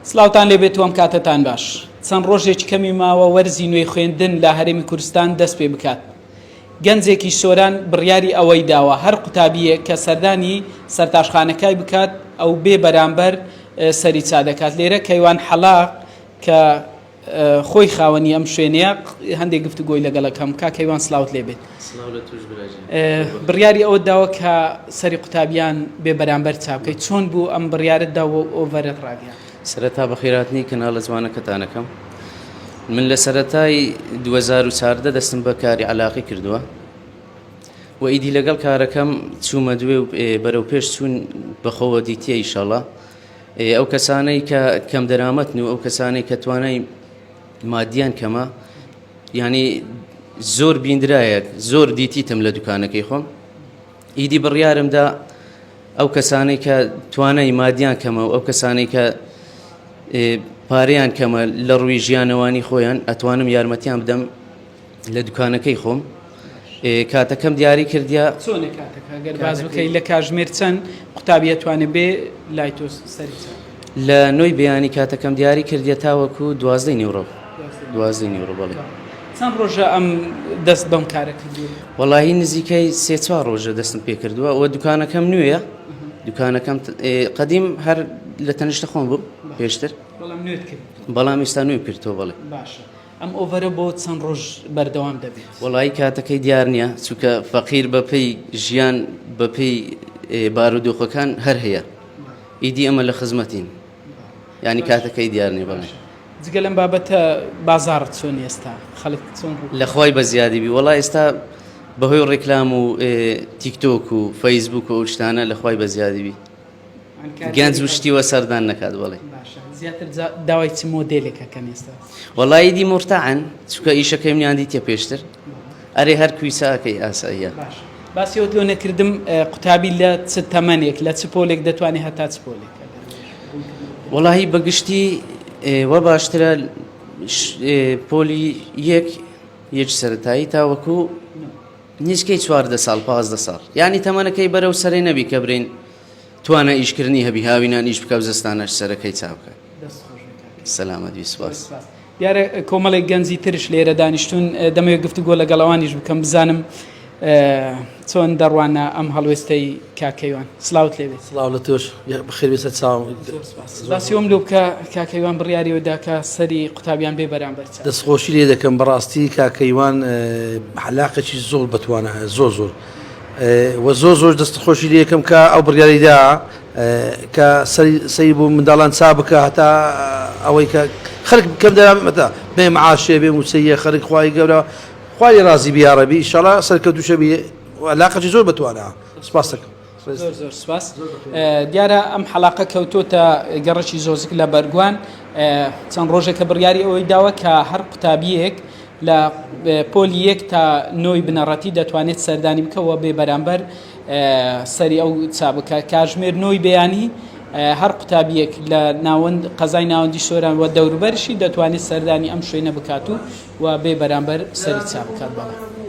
سلااوان لێبێت وەم کاتتان باش چەند ڕۆژێک کەمی ماوە وەرزی نوێی خوێندن لە هەرێمی کوردستان دەست پێ بکات. گەنجێکی سۆران بڕیاری ئەوەی داوە هەر قوتابیە کە سەردانی سەرتاشخانەکەی بکات ئەو بێ بەرامبەر سەری چا دەکات. لێرە کەیوان حەلاق کە خۆی خاوەنی ئەم شوێنەیە هەندێک گفتوگۆی لەگەڵەکەم کا کەیوان سلااوت لێبێت. بڕیاری ئەوە داوە کە سەری قوتابیان بێ بەرامبەر چا بکەیت. چۆن بوو ئەم بڕیارت داوە ئۆڤەرت ڕاگەیان؟ سەرەتا بەخێراتنی کەناڵە جوانەکەتانەکەم. من لە سەرەتای 2014 دەستم بە کاری عەلاقی کردووە و ئیدی لەگەڵ کارەکەم چوومە دوێ و بەرەو پێش چوون بەخۆوە دیتیە ئیشەڵڵا. ئەو کەسانەی کە کەم دەرامەتن و ئەو کەسانەی کە توانای مادیان کەمە، یعنی زۆر بیندرایە، زۆر دیتیتم لە دوکانەکەی خۆم. ئیدی بڕیارمدا ئەو کەسانەی کە توانای مادیان کەمە و ئەو کەسانەی کە پارەیان کەمە لە ڕووی ژیانەوانی خۆیان ئەتوانم یارمەتیان بدەم لە دوکانەکەی خۆم. کاتەکەم دیاری کردیا. چۆنە کاتەکە گەر باز بکەی لە کاژمێر چەند قوتابی ئەتوانێت بێ لای تۆ سەری چا؟ لە نۆی بەیانی کاتەکەم دیاری کردیا تاوەکو 12 نیوڕۆ. 12 نیوڕۆ بەڵێ. چەند ڕۆژە ئەم دەست بەم کارە کردووە؟ وەڵاهی نزیکەی 3-4 ڕۆژە دەستم پێ کردووە و دوکانەکەم نوێیە. دوکانەکەم قەدیم هەر لە تەنیشتە خۆم بوو پێشتر، بەڵام ئێستا نوێ کردەوە. بەڵێ باشە. ئەم ئۆڤەرە بۆ چەند ڕۆژ بەردەوام دەبێت؟ وەڵاهی کاتەکەی دیار نییە، چونکە فەقیر بەپێی ژیان بەپێی بارودۆخەکان هەر هەیە. ئیدی ئەمە لە خزمەتین، یعنی کاتەکەی دیار نییە. بەڵێ جگە لەم بابەتە بازاڕت چۆن ئێستا؟ خەڵک چۆن لە خوای بە زیادی بی؟ وەڵا ئێستا بەهۆی ڕێکلام و تیکتۆک و فەیسبوک و ئەو شتانە لە خوای بە زیادی بی گەنج و شتیوە سەردان نەکات. بەڵێ زیاتر داوای چ مۆدێلێکەکەن ئێستا؟ وەڵای دی مرتەعەن، چونکە ئیشەکەی منیان دیتە پێشتر. ئەرێ هەر کویساکەی ئاساییە. باسیەوە تۆ نەکردم قوتابی لە چ تەمەنێک لە چ پۆلێک دەتوانێت هەتا چ پۆلێک؟ وەڵاهی بەگشتی وە باشترە پۆلی یەک سەرەتایی تاوەکو نیسکەی 14 ساڵ 15 ساڵ، یعنی تەمەنەکەی بەرەو سەرەی نەبی کە برین توانە ئیشکردنی هەبی هاوینان ئیش بکە و زستانەش سەرەکەی چا بکە. سەلامەتی سوپاس. دیارە کۆمەڵێک گەنجی ترش لێرە دانیشتون، دەمەوێت گفتوگۆ لەگەڵەوانیش بکەم بزانم چۆن دەڕوانە ئەم هەڵوێستەی کاکەیوان. سلااوت لێبێت. سلااو لە تۆش بەخێر بێتە چاوم. باسیۆم لێ بکە کاکەیوان بڕیاریەوەدا کە سەری قوتابیان بێ بەرامبەر چا. دەستخۆشی لێ دەکەم بەڕاستی کاکەیوان حەلاقێکی زۆر بەتوانە، زۆر زۆر وە زۆر دەستخۆشی لێ یەکەم کە ئەو بڕیاریدا کە سەری بۆ منداڵان چا بکە هەتا ئەوەی کە خەڵک کەم دەرامەتە بێ معاشێ بێ موسەیە خەڵک خوای گەورە خوای ڕازی بی یا ڕەبی ئینشاڵڵا سەرکەوتوشە بێ. عەلاقەی زۆر بەتوانە. سوپاس دەکەم. زۆر سوپاس. دیارە ئەم حەلاقە کەوتۆتە گەڕەکی زۆزک لە بەرگوان. چەند ڕۆژێکە بڕیاری ئەوەی داوە کە هەر قوتابیەک لە پۆلی 1 تا 9 بنەڕەتی دەتوانێت سەردانی بکەوە بێ بەرامبەر سەری ئەو چا بکە. کاژمێر 9 بەیانی هەر قوتابیەک لە ناوەند قەزای ناوەندی سۆران و دەوروبەرشی دەتوانێت سەردانی ئەم شوێنە بکات و بێ بەرامبەر سەری چا بکات. بەڵێ